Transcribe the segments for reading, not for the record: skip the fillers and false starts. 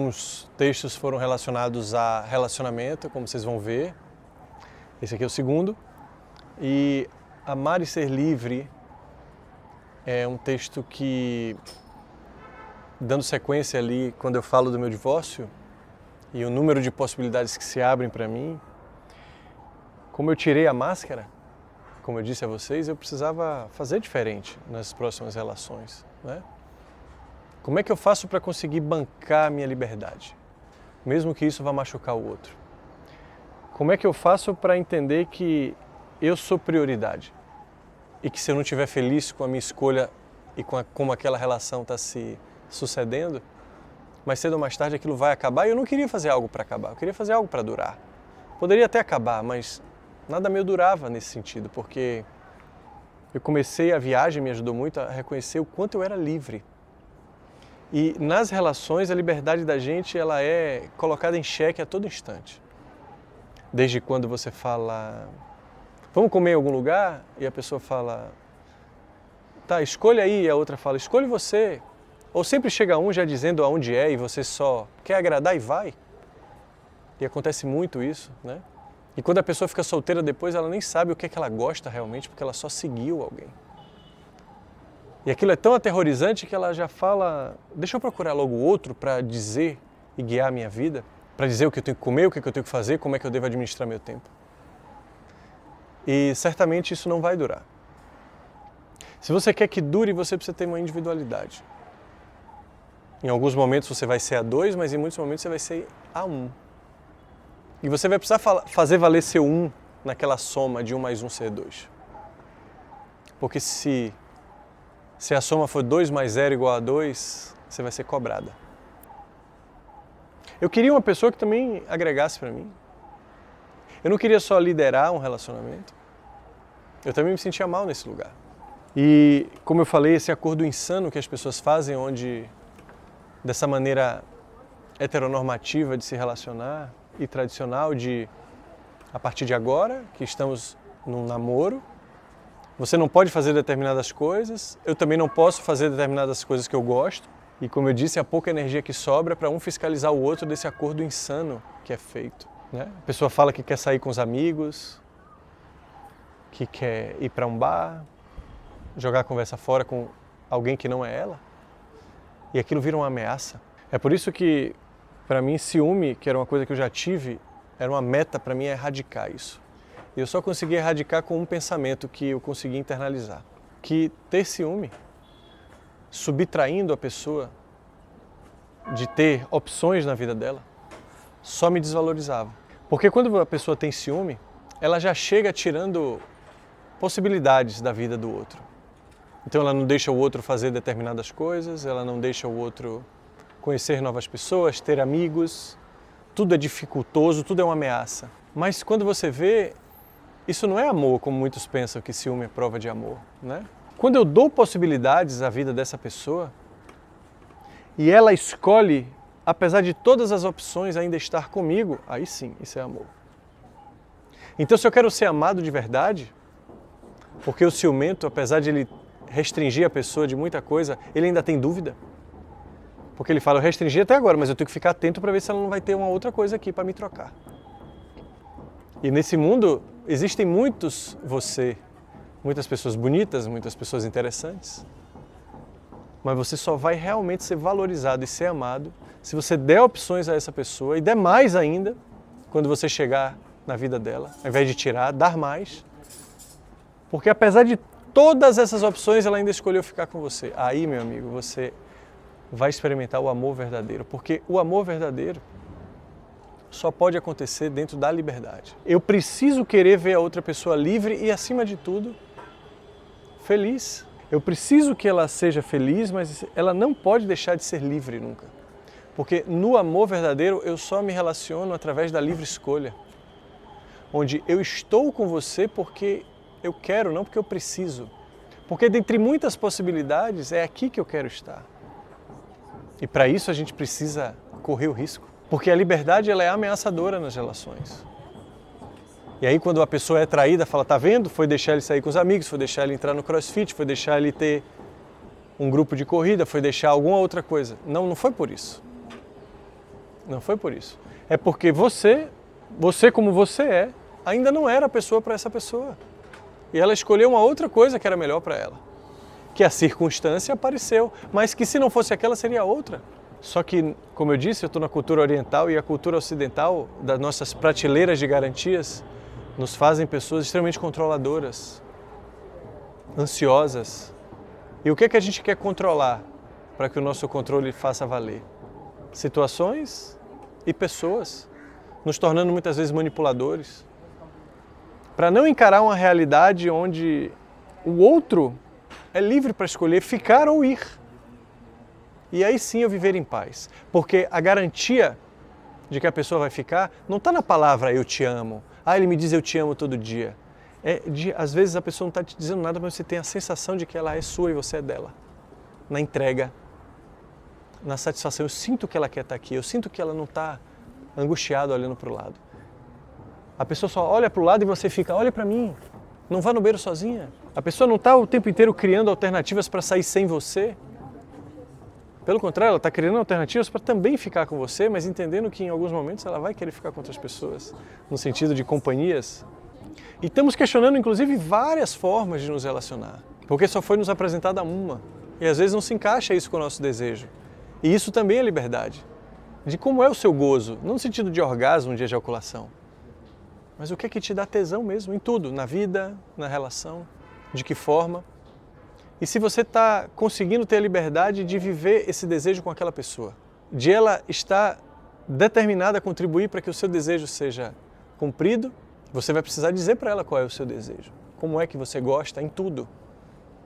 Alguns textos foram relacionados a relacionamento, como vocês vão ver. Esse aqui é o segundo. E Amar e Ser Livre é um texto que, dando sequência ali, quando eu falo do meu divórcio e o número de possibilidades que se abrem para mim, como eu tirei a máscara, como eu disse a vocês, eu precisava fazer diferente nas próximas relações, né? Como é que eu faço para conseguir bancar a minha liberdade, mesmo que isso vá machucar o outro? Como é que eu faço para entender que eu sou prioridade e que se eu não estiver feliz com a minha escolha e com como aquela relação está se sucedendo, mais cedo ou mais tarde aquilo vai acabar e eu não queria fazer algo para acabar, eu queria fazer algo para durar. Poderia até acabar, mas nada meu durava nesse sentido, porque a viagem me ajudou muito a reconhecer o quanto eu era livre. E nas relações a liberdade da gente ela é colocada em xeque a todo instante. Desde quando você fala, vamos comer em algum lugar? E a pessoa fala, tá, escolha aí, e a outra fala, escolhe você. Ou sempre chega um já dizendo aonde é e você só quer agradar e vai. E acontece muito isso, né? E quando a pessoa fica solteira depois, ela nem sabe o que é que ela gosta realmente, porque ela só seguiu alguém. E aquilo é tão aterrorizante que ela já fala, deixa eu procurar logo outro para dizer e guiar a minha vida, para dizer o que eu tenho que comer, o que eu tenho que fazer, como é que eu devo administrar meu tempo. E certamente isso não vai durar. Se você quer que dure, você precisa ter uma individualidade. Em alguns momentos você vai ser a 2, mas em muitos momentos você vai ser a 1. E você vai precisar fazer valer seu 1 naquela soma de 1 mais 1 ser 2. Porque se a soma for 2 mais 0 igual a 2, você vai ser cobrada. Eu queria uma pessoa que também agregasse para mim. Eu não queria só liderar um relacionamento. Eu também me sentia mal nesse lugar. E, como eu falei, esse acordo insano que as pessoas fazem, onde, dessa maneira heteronormativa de se relacionar e tradicional de, a partir de agora, que estamos num namoro, você não pode fazer determinadas coisas, eu também não posso fazer determinadas coisas que eu gosto. E como eu disse, há pouca energia que sobra para um fiscalizar o outro desse acordo insano que é feito, né? A pessoa fala que quer sair com os amigos, que quer ir para um bar, jogar a conversa fora com alguém que não é ela. E aquilo vira uma ameaça. É por isso que, para mim, ciúme, que era uma coisa que eu já tive, era uma meta para mim erradicar isso. E eu só consegui erradicar com um pensamento que eu consegui internalizar. Que ter ciúme, subtraindo a pessoa de ter opções na vida dela, só me desvalorizava. Porque quando a pessoa tem ciúme, ela já chega tirando possibilidades da vida do outro. Então ela não deixa o outro fazer determinadas coisas, ela não deixa o outro conhecer novas pessoas, ter amigos, tudo é dificultoso, tudo é uma ameaça. Mas quando você vê, isso não é amor, como muitos pensam que ciúme é prova de amor, né? Quando eu dou possibilidades à vida dessa pessoa e ela escolhe, apesar de todas as opções, ainda estar comigo, aí sim, isso é amor. Então, se eu quero ser amado de verdade, porque o ciumento, apesar de ele restringir a pessoa de muita coisa, ele ainda tem dúvida. Porque ele fala, eu restringi até agora, mas eu tenho que ficar atento para ver se ela não vai ter uma outra coisa aqui para me trocar. E nesse mundo existem muitas pessoas bonitas, muitas pessoas interessantes, mas você só vai realmente ser valorizado e ser amado se você der opções a essa pessoa e der mais ainda quando você chegar na vida dela, ao invés de tirar, dar mais. Porque apesar de todas essas opções, ela ainda escolheu ficar com você. Aí, meu amigo, você vai experimentar o amor verdadeiro, porque o amor verdadeiro só pode acontecer dentro da liberdade. Eu preciso querer ver a outra pessoa livre e, acima de tudo, feliz. Eu preciso que ela seja feliz, mas ela não pode deixar de ser livre nunca. Porque no amor verdadeiro eu só me relaciono através da livre escolha. Onde eu estou com você porque eu quero, não porque eu preciso. Porque dentre muitas possibilidades é aqui que eu quero estar. E para isso a gente precisa correr o risco. Porque a liberdade ela é ameaçadora nas relações. E aí quando a pessoa é traída, fala, tá vendo? Foi deixar ele sair com os amigos, foi deixar ele entrar no crossfit, foi deixar ele ter um grupo de corrida, foi deixar alguma outra coisa. Não, não foi por isso. Não foi por isso. É porque você como você é, ainda não era a pessoa para essa pessoa. E ela escolheu uma outra coisa que era melhor para ela. Que a circunstância apareceu, mas que se não fosse aquela seria outra. Só que, como eu disse, eu estou na cultura oriental e a cultura ocidental, das nossas prateleiras de garantias, nos fazem pessoas extremamente controladoras, ansiosas. E o que é que a gente quer controlar para que o nosso controle faça valer? Situações e pessoas, nos tornando muitas vezes manipuladores. Para não encarar uma realidade onde o outro é livre para escolher ficar ou ir. E aí sim eu viver em paz. Porque a garantia de que a pessoa vai ficar não está na palavra eu te amo. Ele me diz eu te amo todo dia. Às vezes a pessoa não está te dizendo nada, mas você tem a sensação de que ela é sua e você é dela. Na entrega, na satisfação. Eu sinto que ela quer estar aqui, eu sinto que ela não está angustiada olhando para o lado. A pessoa só olha para o lado e você fica, olha para mim, não vá no beiro sozinha. A pessoa não está o tempo inteiro criando alternativas para sair sem você. Pelo contrário, ela está criando alternativas para também ficar com você, mas entendendo que em alguns momentos ela vai querer ficar com outras pessoas, no sentido de companhias. E estamos questionando, inclusive, várias formas de nos relacionar, porque só foi nos apresentada uma. E às vezes não se encaixa isso com o nosso desejo. E isso também é liberdade. De como é o seu gozo, não no sentido de orgasmo, de ejaculação, mas o que é que te dá tesão mesmo, em tudo, na vida, na relação, de que forma. E se você está conseguindo ter a liberdade de viver esse desejo com aquela pessoa, de ela estar determinada a contribuir para que o seu desejo seja cumprido, você vai precisar dizer para ela qual é o seu desejo, como é que você gosta em tudo.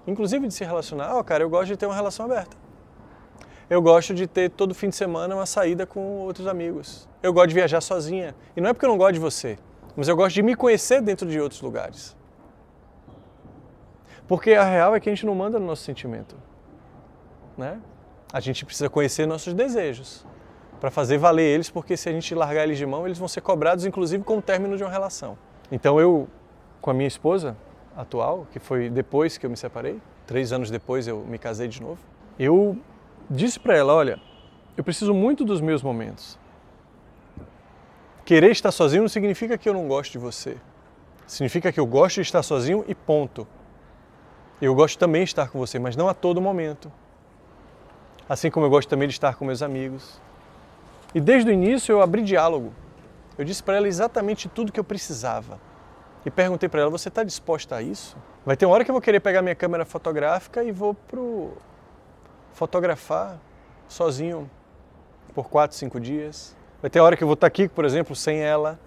Inclusive de se relacionar. Cara, eu gosto de ter uma relação aberta. Eu gosto de ter todo fim de semana uma saída com outros amigos. Eu gosto de viajar sozinha. E não é porque eu não gosto de você, mas eu gosto de me conhecer dentro de outros lugares. Porque a real é que a gente não manda no nosso sentimento, né? A gente precisa conhecer nossos desejos para fazer valer eles, porque se a gente largar eles de mão, eles vão ser cobrados, inclusive com o término de uma relação. Então eu, com a minha esposa atual, que foi depois que eu me separei, 3 anos depois eu me casei de novo, eu disse para ela, olha, eu preciso muito dos meus momentos. Querer estar sozinho não significa que eu não gosto de você. Significa que eu gosto de estar sozinho e ponto. Eu gosto também de estar com você, mas não a todo momento. Assim como eu gosto também de estar com meus amigos. E desde o início eu abri diálogo. Eu disse para ela exatamente tudo que eu precisava. E perguntei para ela, você está disposta a isso? Vai ter uma hora que eu vou querer pegar minha câmera fotográfica e vou fotografar sozinho por 4, 5 dias. Vai ter hora que eu vou estar aqui, por exemplo, sem ela,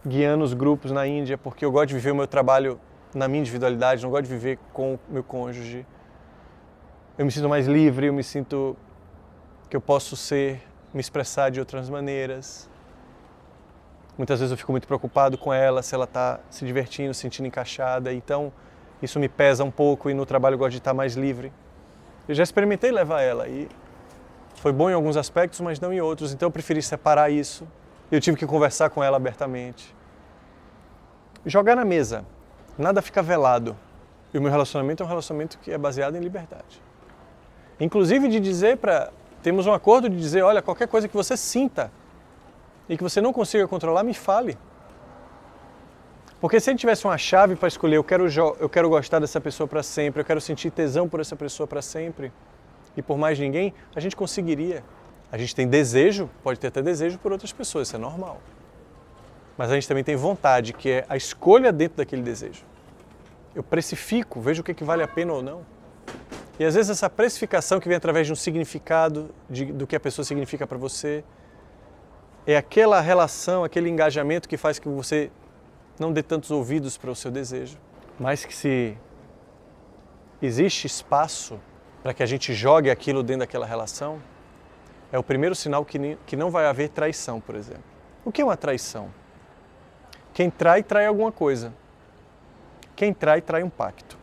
guiando os grupos na Índia, porque eu gosto de viver o meu trabalho na minha individualidade, não gosto de viver com o meu cônjuge. Eu me sinto mais livre, eu me sinto que eu posso me expressar de outras maneiras. Muitas vezes eu fico muito preocupado com ela, se ela está se divertindo, se sentindo encaixada, então isso me pesa um pouco e no trabalho eu gosto de estar mais livre. Eu já experimentei levar ela e foi bom em alguns aspectos, mas não em outros, então eu preferi separar isso. Eu tive que conversar com ela abertamente. Jogar na mesa. Nada fica velado. E o meu relacionamento é um relacionamento que é baseado em liberdade. Inclusive de dizer temos um acordo de dizer, olha, qualquer coisa que você sinta e que você não consiga controlar, me fale. Porque se a gente tivesse uma chave para escolher, eu quero gostar dessa pessoa para sempre, eu quero sentir tesão por essa pessoa para sempre, e por mais ninguém, a gente conseguiria. A gente tem desejo, pode ter até desejo por outras pessoas, isso é normal. Mas a gente também tem vontade, que é a escolha dentro daquele desejo. Eu precifico, vejo o que vale a pena ou não. E às vezes essa precificação que vem através de um significado, do que a pessoa significa para você, é aquela relação, aquele engajamento que faz que você não dê tantos ouvidos para o seu desejo. Mas que se existe espaço para que a gente jogue aquilo dentro daquela relação, é o primeiro sinal que não vai haver traição, por exemplo. O que é uma traição? Quem trai, trai alguma coisa. Quem trai, trai um pacto.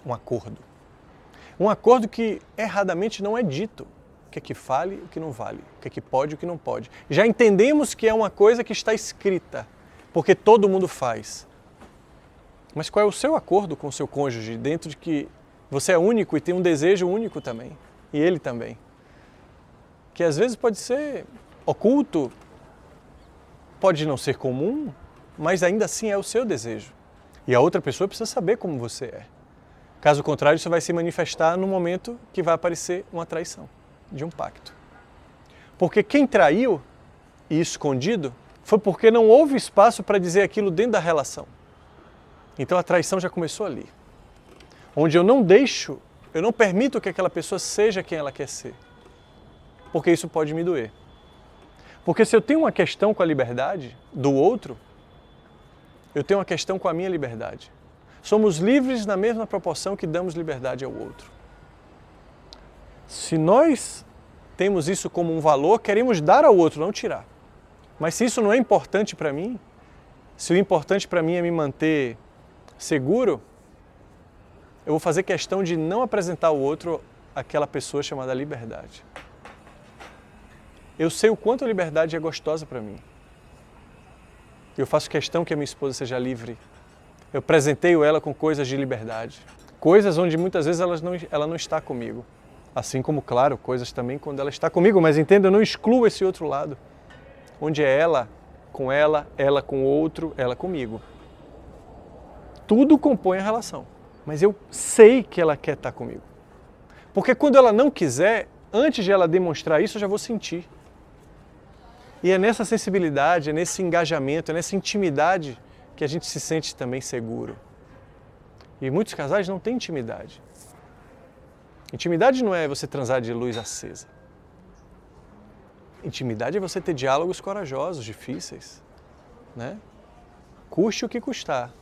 Um acordo. Um acordo que erradamente não é dito. O que é que vale, o que não vale. O que é que pode, o que não pode. Já entendemos que é uma coisa que está escrita, porque todo mundo faz. Mas qual é o seu acordo com o seu cônjuge, dentro de que você é único e tem um desejo único também, e ele também? Que às vezes pode ser oculto pode não ser comum, mas ainda assim é o seu desejo. E a outra pessoa precisa saber como você é. Caso contrário, isso vai se manifestar no momento que vai aparecer uma traição, de um pacto. Porque quem traiu e escondido foi porque não houve espaço para dizer aquilo dentro da relação. Então a traição já começou ali. Onde eu não permito que aquela pessoa seja quem ela quer ser. Porque isso pode me doer. Porque se eu tenho uma questão com a liberdade do outro, eu tenho uma questão com a minha liberdade. Somos livres na mesma proporção que damos liberdade ao outro. Se nós temos isso como um valor, queremos dar ao outro, não tirar. Mas se isso não é importante para mim, se o importante para mim é me manter seguro, eu vou fazer questão de não apresentar ao outro aquela pessoa chamada liberdade. Eu sei o quanto a liberdade é gostosa para mim. Eu faço questão que a minha esposa seja livre. Eu presenteio ela com coisas de liberdade. Coisas onde muitas vezes ela não está comigo. Assim como, claro, coisas também quando ela está comigo. Mas entenda, eu não excluo esse outro lado. Onde é ela com ela com o outro, ela comigo. Tudo compõe a relação. Mas eu sei que ela quer estar comigo. Porque quando ela não quiser, antes de ela demonstrar isso, eu já vou sentir. E é nessa sensibilidade, é nesse engajamento, é nessa intimidade que a gente se sente também seguro. E muitos casais não têm intimidade. Intimidade não é você transar de luz acesa. Intimidade é você ter diálogos corajosos, difíceis, né? Custe o que custar.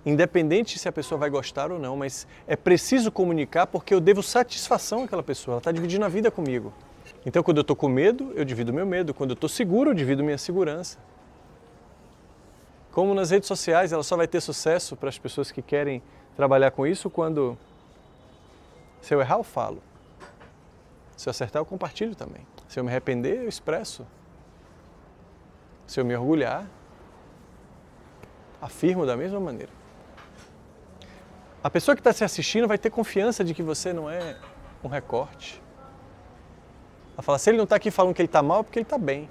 Independente se a pessoa vai gostar ou não, mas é preciso comunicar porque eu devo satisfação àquela pessoa, ela está dividindo a vida comigo. Então, quando eu estou com medo, eu divido meu medo. Quando eu estou seguro, eu divido minha segurança. Como nas redes sociais, ela só vai ter sucesso para as pessoas que querem trabalhar com isso quando, se eu errar, eu falo. Se eu acertar, eu compartilho também. Se eu me arrepender, eu expresso. Se eu me orgulhar, afirmo da mesma maneira. A pessoa que está se assistindo vai ter confiança de que você não é um recorte. Ela fala, se ele não está aqui falando que ele está mal, é porque ele está bem.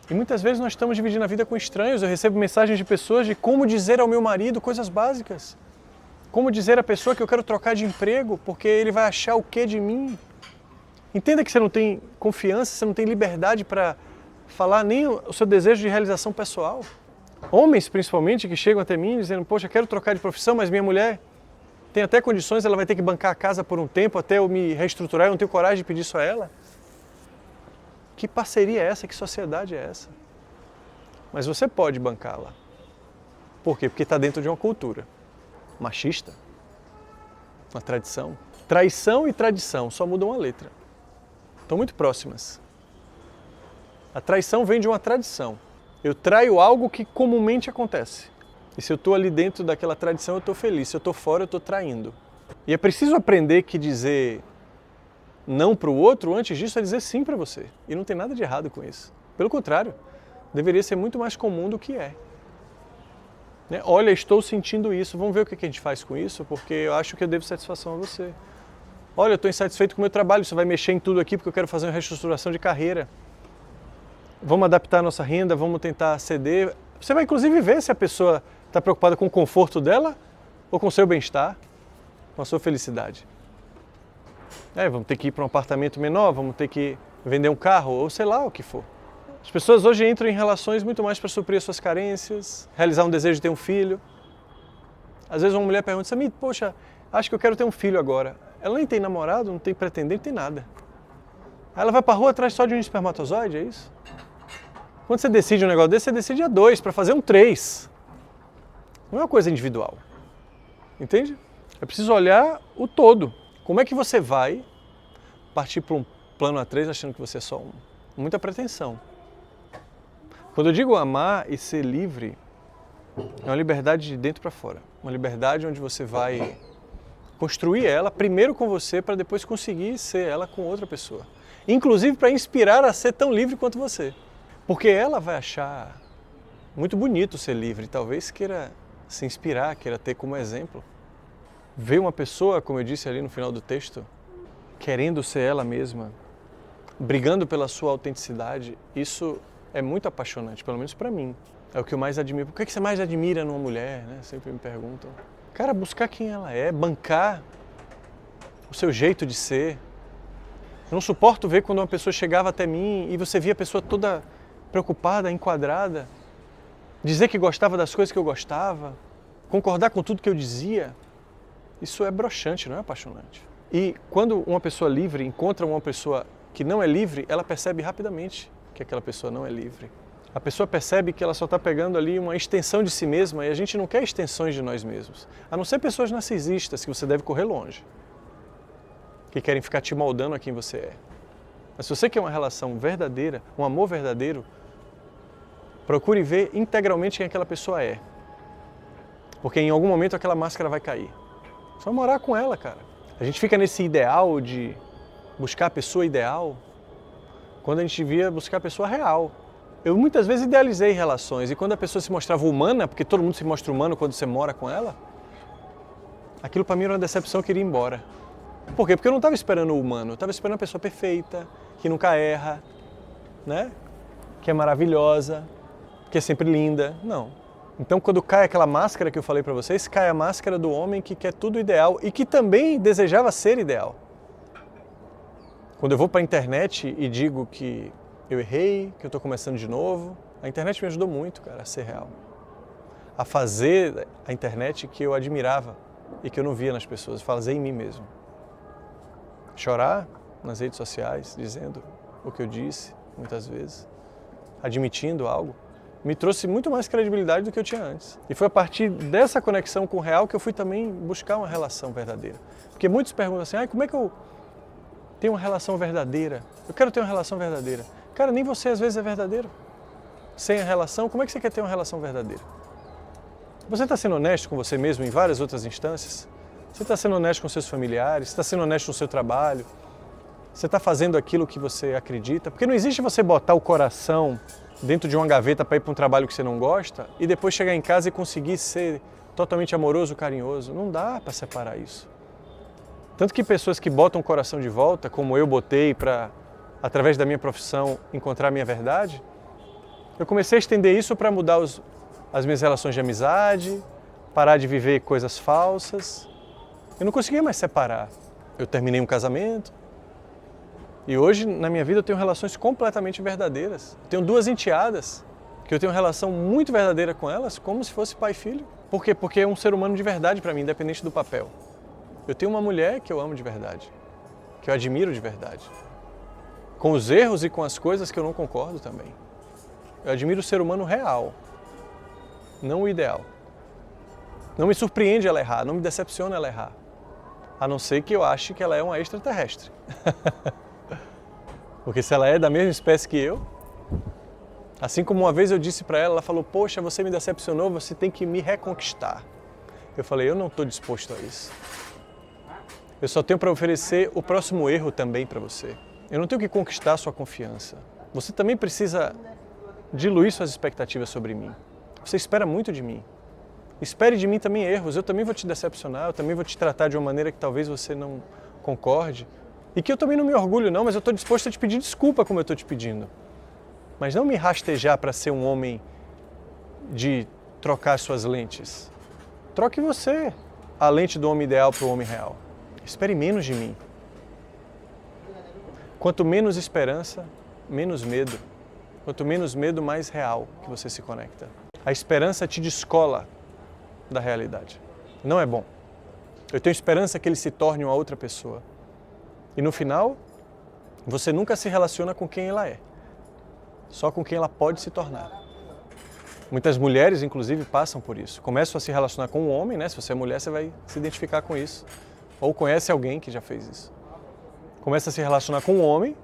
E muitas vezes nós estamos dividindo a vida com estranhos. Eu recebo mensagens de pessoas de como dizer ao meu marido coisas básicas. Como dizer à pessoa que eu quero trocar de emprego, porque ele vai achar o quê de mim? Entenda que você não tem confiança, você não tem liberdade para falar nem o seu desejo de realização pessoal. Homens, principalmente, que chegam até mim dizendo, poxa, quero trocar de profissão, mas minha mulher tem até condições, ela vai ter que bancar a casa por um tempo até eu me reestruturar, eu não tenho coragem de pedir isso a ela. Que parceria é essa? Que sociedade é essa? Mas você pode bancá-la. Por quê? Porque está dentro de uma cultura machista, uma tradição. Traição e tradição só mudam a letra. Estão muito próximas. A traição vem de uma tradição. Eu traio algo que comumente acontece. E se eu estou ali dentro daquela tradição, eu estou feliz. Se eu estou fora, eu estou traindo. E é preciso aprender que dizer não para o outro, antes disso, é dizer sim para você. E não tem nada de errado com isso. Pelo contrário, deveria ser muito mais comum do que é. Né? Olha, estou sentindo isso, vamos ver o que a gente faz com isso, porque eu acho que eu devo satisfação a você. Olha, eu estou insatisfeito com o meu trabalho, você vai mexer em tudo aqui porque eu quero fazer uma reestruturação de carreira. Vamos adaptar a nossa renda, vamos tentar ceder. Você vai inclusive ver se a pessoa está preocupada com o conforto dela ou com o seu bem-estar, com a sua felicidade. Vamos ter que ir para um apartamento menor, vamos ter que vender um carro, ou sei lá o que for. As pessoas hoje entram em relações muito mais para suprir as suas carências, realizar um desejo de ter um filho. Às vezes uma mulher pergunta, Samir, poxa, acho que eu quero ter um filho agora. Ela nem tem namorado, não tem pretendente, não tem nada. Aí ela vai para a rua atrás só de um espermatozoide, é isso? Quando você decide um negócio desse, você decide a 2, para fazer um 3. Não é uma coisa individual. Entende? É preciso olhar o todo. Como é que você vai partir para um plano A3 achando que você é só um? Muita pretensão. Quando eu digo amar e ser livre, é uma liberdade de dentro para fora. Uma liberdade onde você vai construir ela primeiro com você para depois conseguir ser ela com outra pessoa. Inclusive para inspirar a ser tão livre quanto você. Porque ela vai achar muito bonito ser livre, talvez queira se inspirar, queira ter como exemplo. Ver uma pessoa, como eu disse ali no final do texto, querendo ser ela mesma, brigando pela sua autenticidade, isso é muito apaixonante, pelo menos para mim. É o que eu mais admiro. Por que você mais admira numa mulher, né? Sempre me perguntam. Cara, buscar quem ela é, bancar o seu jeito de ser. Eu não suporto ver quando uma pessoa chegava até mim e você via a pessoa toda preocupada, enquadrada, dizer que gostava das coisas que eu gostava, concordar com tudo que eu dizia. Isso é broxante, não é apaixonante. E quando uma pessoa livre encontra uma pessoa que não é livre, ela percebe rapidamente que aquela pessoa não é livre. A pessoa percebe que ela só está pegando ali uma extensão de si mesma e a gente não quer extensões de nós mesmos. A não ser pessoas narcisistas, que você deve correr longe, que querem ficar te moldando a quem você é. Mas se você quer uma relação verdadeira, um amor verdadeiro, procure ver integralmente quem aquela pessoa é. Porque em algum momento aquela máscara vai cair. Só morar com ela, cara. A gente fica nesse ideal de buscar a pessoa ideal, quando a gente devia buscar a pessoa real. Eu muitas vezes idealizei relações e quando a pessoa se mostrava humana, porque todo mundo se mostra humano quando você mora com ela, aquilo para mim era uma decepção, eu queria ir embora. Por quê? Porque eu não estava esperando o humano, eu estava esperando a pessoa perfeita, que nunca erra, né? Que é maravilhosa, que é sempre linda. Não. Então quando cai aquela máscara que eu falei para vocês, cai a máscara do homem que quer tudo ideal e que também desejava ser ideal. Quando eu vou para a internet e digo que eu errei, que eu estou começando de novo, a internet me ajudou muito, cara, a ser real. A fazer a internet que eu admirava e que eu não via nas pessoas, fazer em mim mesmo. Chorar nas redes sociais, dizendo o que eu disse, muitas vezes, admitindo algo, me trouxe muito mais credibilidade do que eu tinha antes. E foi a partir dessa conexão com o real que eu fui também buscar uma relação verdadeira. Porque muitos perguntam assim, como é que eu tenho uma relação verdadeira? Eu quero ter uma relação verdadeira. Cara, nem você às vezes é verdadeiro. Sem a relação, como é que você quer ter uma relação verdadeira? Você está sendo honesto com você mesmo em várias outras instâncias? Você está sendo honesto com seus familiares? Você está sendo honesto no seu trabalho? Você está fazendo aquilo que você acredita? Porque não existe você botar o coração dentro de uma gaveta para ir para um trabalho que você não gosta e depois chegar em casa e conseguir ser totalmente amoroso, carinhoso. Não dá para separar isso. Tanto que pessoas que botam o coração de volta, como eu botei para, através da minha profissão, encontrar a minha verdade, eu comecei a estender isso para mudar as minhas relações de amizade, parar de viver coisas falsas. Eu não conseguia mais separar. Eu terminei um casamento e hoje, na minha vida, eu tenho relações completamente verdadeiras. Eu tenho 2 enteadas, que eu tenho uma relação muito verdadeira com elas, como se fosse pai e filho. Por quê? Porque é um ser humano de verdade para mim, independente do papel. Eu tenho uma mulher que eu amo de verdade, que eu admiro de verdade. Com os erros e com as coisas que eu não concordo também. Eu admiro o ser humano real, não o ideal. Não me surpreende ela errar, não me decepciona ela errar. A não ser que eu ache que ela é uma extraterrestre. Porque se ela é da mesma espécie que eu, assim como uma vez eu disse para ela, ela falou, poxa, você me decepcionou, você tem que me reconquistar. Eu falei, eu não estou disposto a isso. Eu só tenho para oferecer o próximo erro também para você. Eu não tenho que conquistar a sua confiança. Você também precisa diluir suas expectativas sobre mim. Você espera muito de mim. Espere de mim também erros. Eu também vou te decepcionar, eu também vou te tratar de uma maneira que talvez você não concorde. E que eu também não me orgulho não, mas eu estou disposto a te pedir desculpa como eu estou te pedindo. Mas não me rastejar para ser um homem de trocar suas lentes. Troque você a lente do homem ideal para o homem real. Espere menos de mim. Quanto menos esperança, menos medo. Quanto menos medo, mais real que você se conecta. A esperança te descola da realidade. Não é bom. Eu tenho esperança que ele se torne uma outra pessoa. E no final, você nunca se relaciona com quem ela é. Só com quem ela pode se tornar. Muitas mulheres, inclusive, passam por isso. Começam a se relacionar com um homem, né? Se você é mulher, você vai se identificar com isso. Ou conhece alguém que já fez isso. Começa a se relacionar com um homem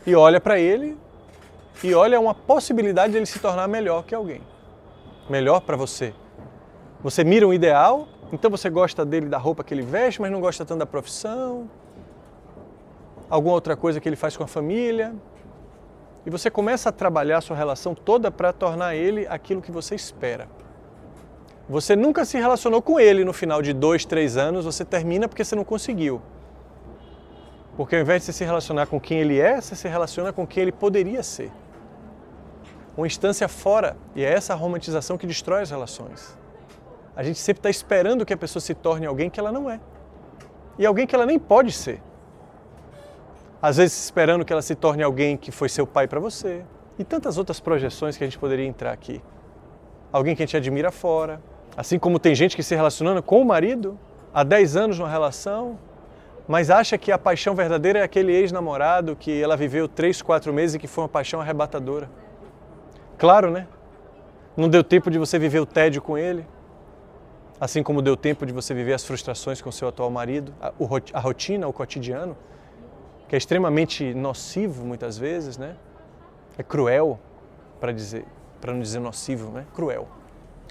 e olha para ele e olha uma possibilidade de ele se tornar melhor que alguém. Melhor para você. Você mira um ideal, então você gosta dele, da roupa que ele veste, mas não gosta tanto da profissão. Alguma outra coisa que ele faz com a família. E você começa a trabalhar a sua relação toda para tornar ele aquilo que você espera. Você nunca se relacionou com ele no final de 2, 3 anos, você termina porque você não conseguiu. Porque ao invés de você se relacionar com quem ele é, você se relaciona com quem ele poderia ser. Uma instância fora, e é essa romantização que destrói as relações. A gente sempre está esperando que a pessoa se torne alguém que ela não é. E alguém que ela nem pode ser. Às vezes esperando que ela se torne alguém que foi seu pai para você. E tantas outras projeções que a gente poderia entrar aqui. Alguém que a gente admira fora. Assim como tem gente que se relaciona com o marido há 10 anos numa relação, mas acha que a paixão verdadeira é aquele ex-namorado que ela viveu 3, 4 meses e que foi uma paixão arrebatadora. Claro, né? Não deu tempo de você viver o tédio com ele, assim como deu tempo de você viver as frustrações com seu atual marido, a rotina, o cotidiano, que é extremamente nocivo muitas vezes, né? É cruel, para não dizer nocivo, né? Cruel.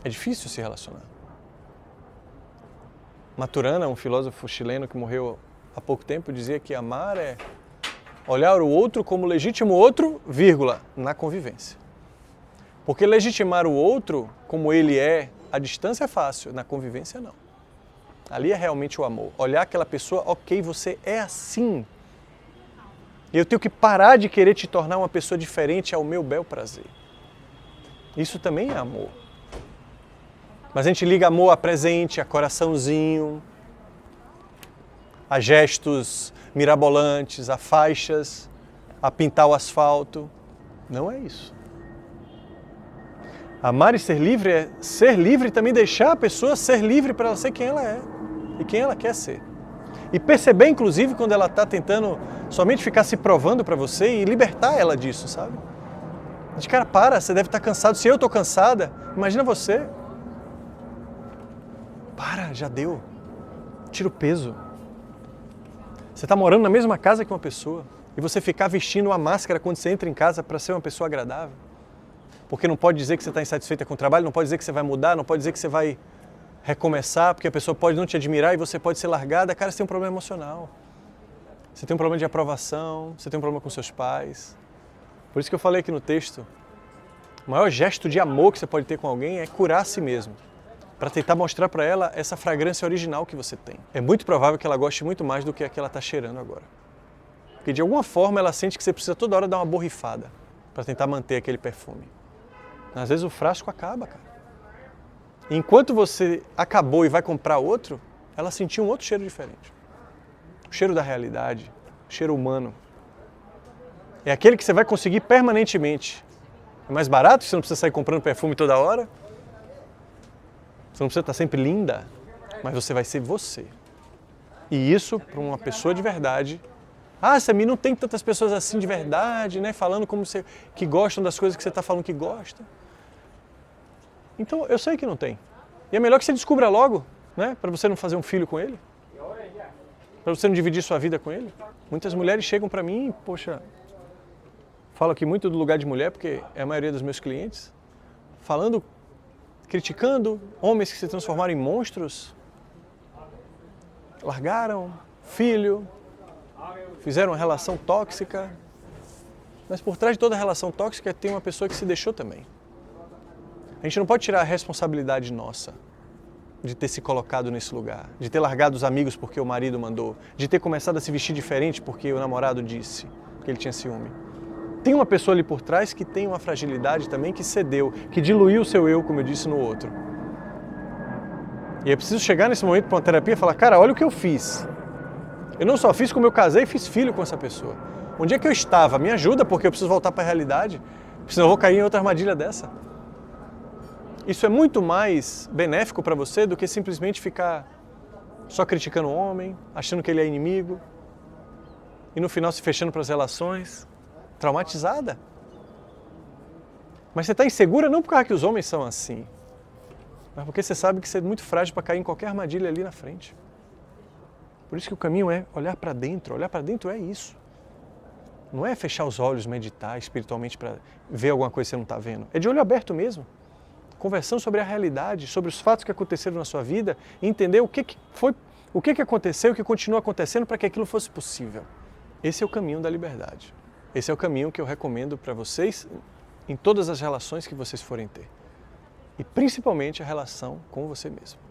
É difícil se relacionar. Maturana, um filósofo chileno que morreu há pouco tempo, dizia que amar é olhar o outro como legítimo outro, vírgula, na convivência. Porque legitimar o outro como ele é, à distância é fácil, na convivência não. Ali é realmente o amor. Olhar aquela pessoa, ok, você é assim. E eu tenho que parar de querer te tornar uma pessoa diferente ao meu bel prazer. Isso também é amor. Mas a gente liga amor a presente, a coraçãozinho, a gestos mirabolantes, a faixas, a pintar o asfalto. Não é isso. Amar e ser livre é ser livre e também deixar a pessoa ser livre para ela ser quem ela é e quem ela quer ser. E perceber, inclusive, quando ela está tentando somente ficar se provando para você e libertar ela disso, sabe? De cara, para, você deve estar cansado. Se eu estou cansada, imagina você. Para, já deu. Tira o peso. Você está morando na mesma casa que uma pessoa e você ficar vestindo uma máscara quando você entra em casa para ser uma pessoa agradável. Porque não pode dizer que você está insatisfeita com o trabalho, não pode dizer que você vai mudar, não pode dizer que você vai recomeçar, porque a pessoa pode não te admirar e você pode ser largada. Cara, você tem um problema emocional. Você tem um problema de aprovação, você tem um problema com seus pais. Por isso que eu falei aqui no texto, o maior gesto de amor que você pode ter com alguém é curar a si mesmo, para tentar mostrar para ela essa fragrância original que você tem. É muito provável que ela goste muito mais do que a que ela está cheirando agora. Porque de alguma forma ela sente que você precisa toda hora dar uma borrifada para tentar manter aquele perfume. Às vezes o frasco acaba, cara. E enquanto você acabou e vai comprar outro, ela sentiu um outro cheiro diferente. O cheiro da realidade, o cheiro humano. É aquele que você vai conseguir permanentemente. É mais barato, você não precisa sair comprando perfume toda hora. Você não precisa estar sempre linda, mas você vai ser você. E isso, para uma pessoa de verdade... Ah, Samir, não tem tantas pessoas assim de verdade, né? Falando como você, que gostam das coisas que você está falando que gosta. Então, eu sei que não tem. E é melhor que você descubra logo, né? Para você não fazer um filho com ele. Para você não dividir sua vida com ele. Muitas mulheres chegam para mim, poxa, falo aqui muito do lugar de mulher, porque é a maioria dos meus clientes, falando, criticando homens que se transformaram em monstros, largaram filho, fizeram uma relação tóxica, mas por trás de toda relação tóxica tem uma pessoa que se deixou também. A gente não pode tirar a responsabilidade nossa de ter se colocado nesse lugar, de ter largado os amigos porque o marido mandou, de ter começado a se vestir diferente porque o namorado disse que ele tinha ciúme. Tem uma pessoa ali por trás que tem uma fragilidade também, que cedeu, que diluiu o seu eu, como eu disse, no outro. E é preciso chegar nesse momento para uma terapia e falar, cara, olha o que eu fiz. Eu não só fiz como eu casei e fiz filho com essa pessoa. Onde é que eu estava? Me ajuda, porque eu preciso voltar para a realidade. Senão eu vou cair em outra armadilha dessa. Isso é muito mais benéfico para você do que simplesmente ficar só criticando o homem, achando que ele é inimigo, e no final se fechando para as relações, traumatizada. Mas você está insegura não por causa que os homens são assim, mas porque você sabe que você é muito frágil para cair em qualquer armadilha ali na frente. Por isso que o caminho é olhar para dentro. Olhar para dentro é isso. Não é fechar os olhos, meditar espiritualmente para ver alguma coisa que você não está vendo. É de olho aberto mesmo. Conversando sobre a realidade, sobre os fatos que aconteceram na sua vida e entender o que foi, o que aconteceu e o que continua acontecendo para que aquilo fosse possível. Esse é o caminho da liberdade. Esse é o caminho que eu recomendo para vocês em todas as relações que vocês forem ter. E principalmente a relação com você mesmo.